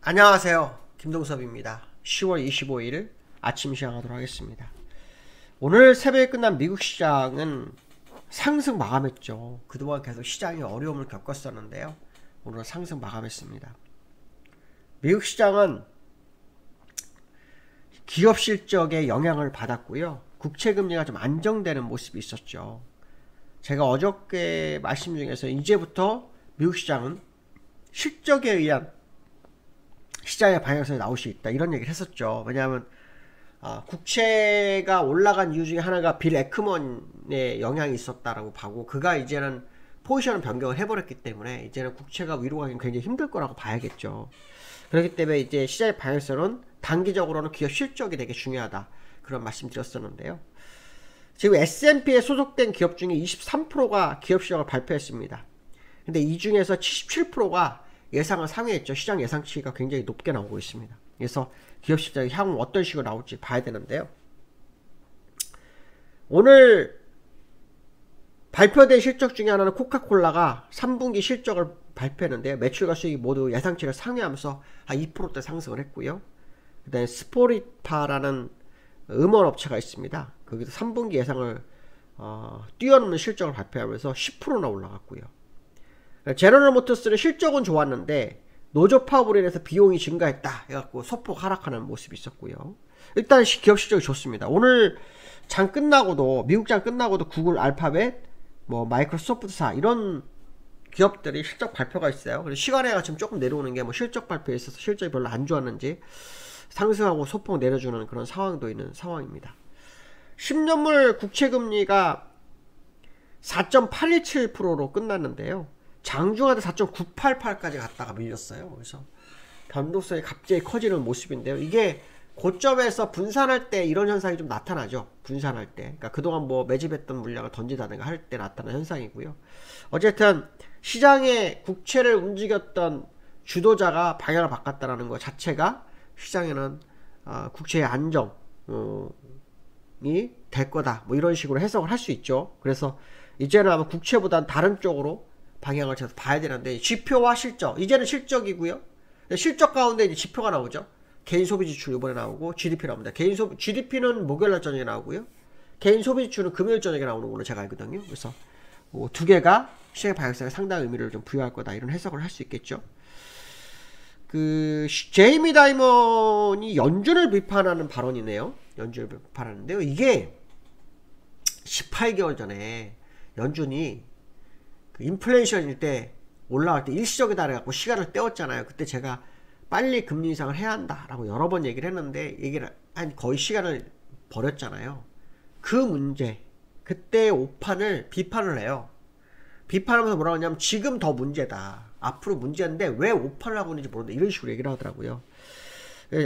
안녕하세요. 김동섭입니다. 10월 25일 아침 시작하도록 하겠습니다. 오늘 새벽에 끝난 미국 시장은 상승 마감했죠. 그동안 계속 시장이 어려움을 겪었었는데요. 오늘 상승 마감했습니다. 미국 시장은 기업 실적에 영향을 받았고요. 국채금리가 좀 안정되는 모습이 있었죠. 제가 어저께 말씀 중에서 이제부터 미국 시장은 실적에 의한 시장의 방향성이 나올 수 있다 이런 얘기를 했었죠. 왜냐하면 국채가 올라간 이유 중에 하나가 빌 에크먼의 영향이 있었다라고 보고 그가 이제는 포지션 변경을 해버렸기 때문에 이제는 국채가 위로 가기는 굉장히 힘들 거라고 봐야겠죠. 그렇기 때문에 이제 시장의 방향성은 단기적으로는 기업 실적이 되게 중요하다 그런 말씀 드렸었는데요. 지금 S&P에 소속된 기업 중에 23%가 기업 실적을 발표했습니다. 근데 이 중에서 77%가 예상을 상회했죠. 시장 예상치가 굉장히 높게 나오고 있습니다. 그래서 기업 실적이 향후 어떤 식으로 나올지 봐야 되는데요. 오늘 발표된 실적 중에 하나는 코카콜라가 3분기 실적을 발표했는데요. 매출과 수익이 모두 예상치를 상회하면서 2%대 상승을 했고요. 그 다음에 스포리파라는 음원업체가 있습니다. 거기서 3분기 예상을 뛰어넘는 실적을 발표하면서 10%나 올라갔고요. 제너럴 모터스는 실적은 좋았는데 노조 파업으로 인해서 비용이 증가했다 해갖고 소폭 하락하는 모습이 있었고요. 일단 기업 실적이 좋습니다. 오늘 장 끝나고도 미국 장 끝나고도 구글, 알파벳, 마이크로소프트사 이런 기업들이 실적 발표가 있어요. 그래서 시간에가 지금 조금 내려오는 게 실적 발표에 있어서 실적이 별로 안 좋았는지 상승하고 소폭 내려주는 그런 상황도 있는 상황입니다. 10년물 국채금리가 4.827%로 끝났는데요. 장중하다 4.988까지 갔다가 밀렸어요. 그래서 변동성이 갑자기 커지는 모습인데요. 이게 고점에서 분산할 때 이런 현상이 좀 나타나죠. 분산할 때. 그러니까 그동안 매집했던 물량을 던지다든가 할 때 나타나는 현상이고요. 어쨌든 시장의 국채를 움직였던 주도자가 방향을 바꿨다는 것 자체가 시장에는 국채의 안정이 될 거다. 이런 식으로 해석을 할 수 있죠. 그래서 이제는 아마 국채보다는 다른 쪽으로 방향을 계속 봐야 되는데 지표와 실적 이제는 실적이고요. 실적 가운데 이제 지표가 나오죠. 개인 소비 지출 이번에 나오고 GDP 나옵니다. GDP는 목요일날 저녁에 나오고요. 개인 소비 지출은 금요일 저녁에 나오는 걸로 제가 알거든요. 그래서 두 개가 시장의 방향성에 상당한 의미를 좀 부여할 거다 이런 해석을 할 수 있겠죠. 제이미 다이먼이 연준을 비판하는 발언이네요. 연준을 비판하는데요. 이게 18개월 전에 연준이 인플레이션일 때 올라갈 때 일시적이다 해갖고 시간을 때웠잖아요. 그때 제가 빨리 금리 인상을 해야 한다라고 여러 번 얘기를 했는데 얘기를 거의 시간을 버렸잖아요. 그 문제 그때 오판을 비판을 해요. 비판하면서 뭐라고 하냐면 지금 더 문제다. 앞으로 문제인데 왜 오판을 하고 있는지 모르는데 이런 식으로 얘기를 하더라고요.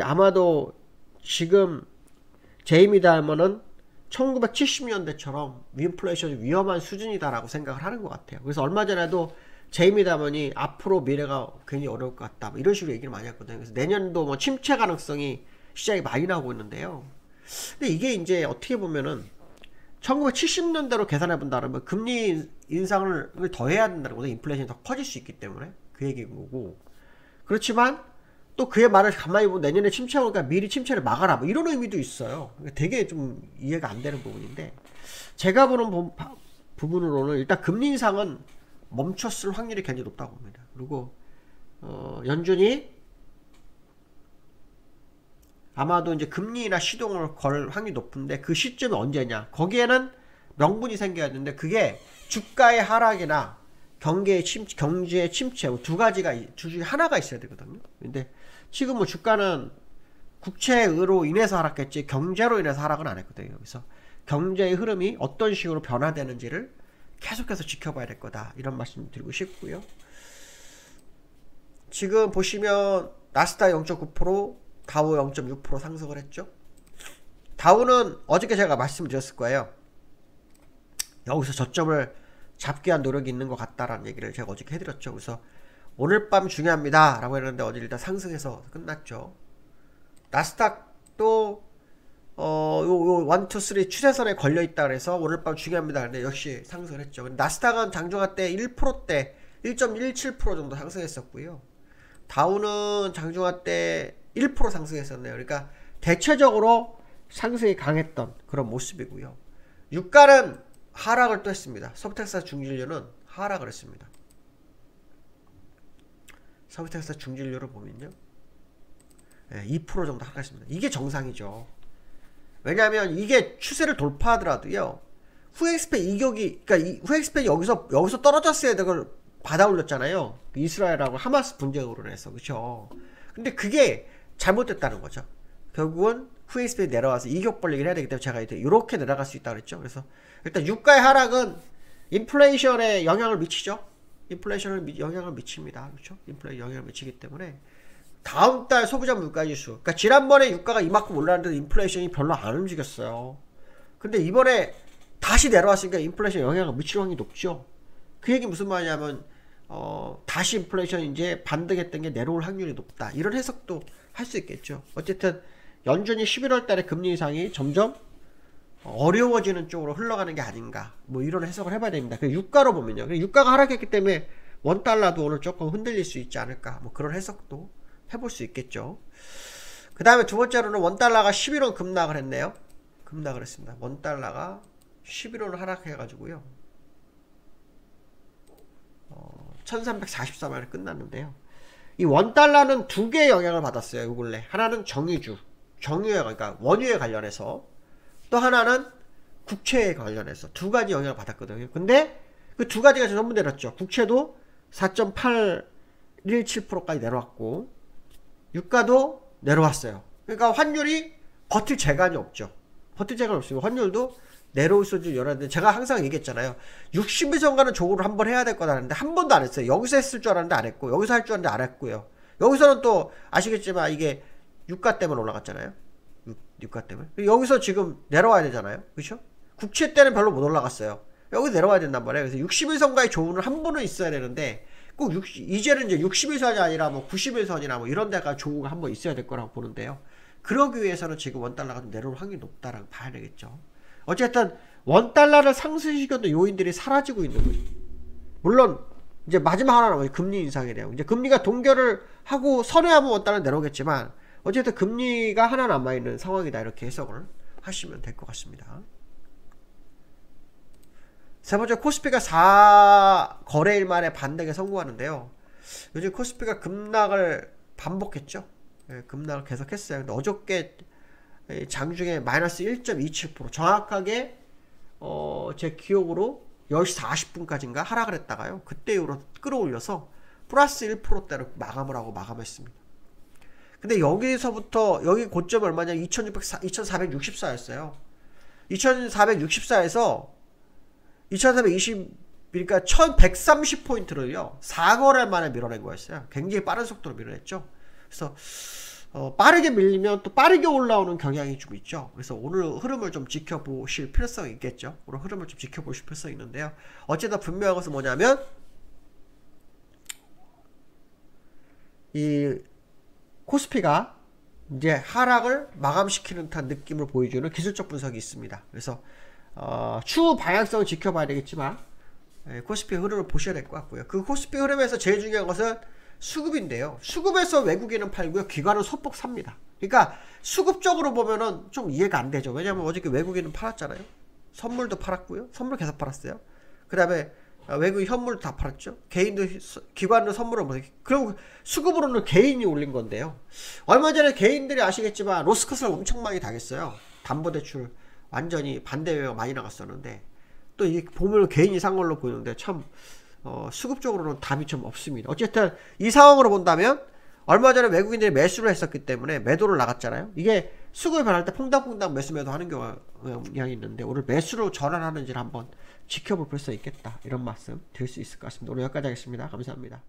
아마도 지금 제이미 다이먼은 1970년대처럼 인플레이션이 위험한 수준이다라고 생각을 하는 것 같아요. 그래서 얼마 전에도 제이미 다이먼이 앞으로 미래가 괜히 어려울 것 같다 이런 식으로 얘기를 많이 했거든요. 그래서 내년도 침체 가능성이 시장이 많이 나오고 있는데요. 근데 이게 이제 어떻게 보면은 1970년대로 계산해 본다면 금리 인상을 더 해야 된다는 거죠. 인플레이션이 더 커질 수 있기 때문에 그 얘기인 거고. 그렇지만 또 그의 말을 가만히 보면 내년에 침체가 오니까 미리 침체를 막아라 이런 의미도 있어요. 되게 좀 이해가 안 되는 부분인데 제가 보는 부분으로는 일단 금리 인상은 멈췄을 확률이 굉장히 높다고 봅니다. 그리고 연준이 아마도 이제 금리나 시동을 걸 확률이 높은데 그 시점이 언제냐 거기에는 명분이 생겨야 되는데 그게 주가의 하락이나 경제의 침체 두 가지가 둘 중에 하나가 있어야 되거든요. 근데 지금 주가는 국채로 인해서 하락했지 경제로 인해서 하락은 안 했거든요. 그래서 경제의 흐름이 어떤 식으로 변화되는지를 계속해서 지켜봐야 될 거다 이런 말씀 드리고 싶고요. 지금 보시면 나스닥 0.9%, 다우 0.6% 상승을 했죠. 다우는 어저께 제가 말씀드렸을 거예요. 여기서 저점을 잡기 위한 노력이 있는 것 같다라는 얘기를 제가 어저께 해드렸죠. 그래서 오늘 밤 중요합니다 라고 했는데 어제 일단 상승해서 끝났죠. 나스닥도 요 1, 2, 3 추세선에 걸려있다 그래서 오늘 밤 중요합니다. 근데 역시 상승을 했죠. 나스닥은 장중한 때 1%대 1.17% 정도 상승했었고요. 다우는 장중하 때 1% 상승했었네요. 그러니까 대체적으로 상승이 강했던 그런 모습이고요. 유가는 하락을 또 했습니다. 서부텍사스 중진료는 하락을 했습니다. 서부텍사스 중진료를 보면요, 2% 정도 하락했습니다. 이게 정상이죠. 왜냐하면 이게 추세를 돌파하더라도요, 후엑스펜 이격이, 그러니까 후엑스펜이 여기서 떨어졌어야 되걸 받아 올렸잖아요. 이스라엘하고 하마스 분쟁으로 해서. 그쵸? 근데 그게 잘못됐다는 거죠. 결국은 후엑스펜이 내려와서 이격 벌리기를 해야 되기 때문에 제가 이렇게 내려갈 수 있다고 그랬죠. 그래서 일단 유가의 하락은 인플레이션에 영향을 미치죠. 인플레이션을 영향을 미칩니다. 그렇죠? 인플레이션 영향을 미치기 때문에 다음 달 소비자 물가지수, 그러니까 지난번에 유가가 이만큼 올랐는데도 인플레이션이 별로 안 움직였어요. 근데 이번에 다시 내려왔으니까 인플레이션 영향을 미칠 확률이 높죠. 그 얘기 무슨 말이냐면 다시 인플레이션 이제 반등했던 게 내려올 확률이 높다, 이런 해석도 할 수 있겠죠. 어쨌든 연준이 11월 달에 금리 인상이 점점 어려워지는 쪽으로 흘러가는 게 아닌가, 뭐 이런 해석을 해봐야 됩니다. 그 유가로 보면요, 유가가 하락했기 때문에 원달러도 오늘 조금 흔들릴 수 있지 않을까, 뭐 그런 해석도 해볼 수 있겠죠. 그 다음에 두 번째로는 원달러가 11원 급락을 했네요. 급락을 했습니다. 원달러가 11원 하락해가지고요, 1344만원에 끝났는데요. 이 원달러는 두 개의 영향을 받았어요, 요 근래. 하나는 정유주에, 그러니까 원유에 관련해서, 또 하나는 국채에 관련해서 두 가지 영향을 받았거든요. 근데 그 두 가지가 전부 내렸죠. 국채도 4.817%까지 내려왔고, 유가도 내려왔어요. 그러니까 환율이 버틸 재간이 없죠. 버틸 재간이 없으면 환율도 내려올 수준이 열었는데, 제가 항상 얘기했잖아요. 60일선가는 조구를 한번 해야 될 거라는데 한 번도 안 했어요. 여기서 했을 줄 알았는데 안 했고, 여기서 할 줄 알았는데 안 했고요. 여기서는 또 아시겠지만 이게 유가 때문에 올라갔잖아요. 유가 때문에. 여기서 지금 내려와야 되잖아요. 그렇죠? 국채 때는 별로 못 올라갔어요. 여기 내려와야 된단 말이에요. 그래서 60일선가의 조우는 한 번은 있어야 되는데, 꼭 이제는 이제 60일선이 아니라 뭐 90일선이나 뭐 이런 데가 조우가 한 번 있어야 될 거라고 보는데요. 그러기 위해서는 지금 원달러가 좀 내려올 확률이 높다라고 봐야 되겠죠. 어쨌든 원달러를 상승시켰던 요인들이 사라지고 있는 거죠. 물론 이제 마지막 하나 남아요. 금리 인상에 대한. 이제 금리가 동결을 하고 선회하면 원달러 내려오겠지만, 어쨌든 금리가 하나 남아있는 상황이다, 이렇게 해석을 하시면 될 것 같습니다. 세 번째, 코스피가 4거래일 만에 반등에 성공하는데요. 요즘 코스피가 급락을 반복했죠. 급락을 계속했어요. 근데 어저께 장중에 마이너스 1.27%, 정확하게 제 기억으로 10시 40분까지인가 하락을 했다가요, 그때 이후로 끌어올려서 플러스 1%대로 마감을 하고 마감했습니다. 근데 여기서부터, 여기 고점이 얼마냐, 2464였어요 2464에서 2420, 그러니까 1130포인트를요 4거래 만에 밀어낸 거였어요. 굉장히 빠른 속도로 밀어냈죠. 그래서 빠르게 밀리면 또 빠르게 올라오는 경향이 좀 있죠. 그래서 오늘 흐름을 좀 지켜보실 필요성이 있겠죠. 오늘 흐름을 좀 지켜보실 필요성이 있는데요. 어쨌든 분명한 것은 뭐냐면, 이 코스피가 이제 하락을 마감시키는 듯한 느낌을 보여주는 기술적 분석이 있습니다. 그래서 추후 방향성을 지켜봐야 되겠지만, 코스피 흐름을 보셔야 될 것 같고요. 그 코스피 흐름에서 제일 중요한 것은 수급인데요. 수급에서 외국인은 팔고요, 기관은 소폭 삽니다. 그러니까 수급적으로 보면은 좀 이해가 안 되죠. 왜냐면 어저께 외국인은 팔았잖아요. 선물도 팔았고요, 선물 계속 팔았어요. 그 다음에 외국인 현물도 다 팔았죠. 개인도, 기관도 선물을 못 했고, 그리고 수급으로는 개인이 올린 건데요. 얼마 전에 개인들이 아시겠지만 로스컷을 엄청 많이 당했어요. 담보대출 완전히 반대가 많이 나갔었는데, 또 이 보면 개인이 산 걸로 보이는데 참 수급적으로는 답이 좀 없습니다. 어쨌든 이 상황으로 본다면, 얼마 전에 외국인들이 매수를 했었기 때문에 매도를 나갔잖아요. 이게 수급이 변할 때 퐁당퐁당 매수 하는 경향이 있는데, 오늘 매수로 전환하는지를 한번 지켜볼 필요가 있겠다, 이런 말씀 드릴 수 있을 것 같습니다. 오늘 여기까지 하겠습니다. 감사합니다.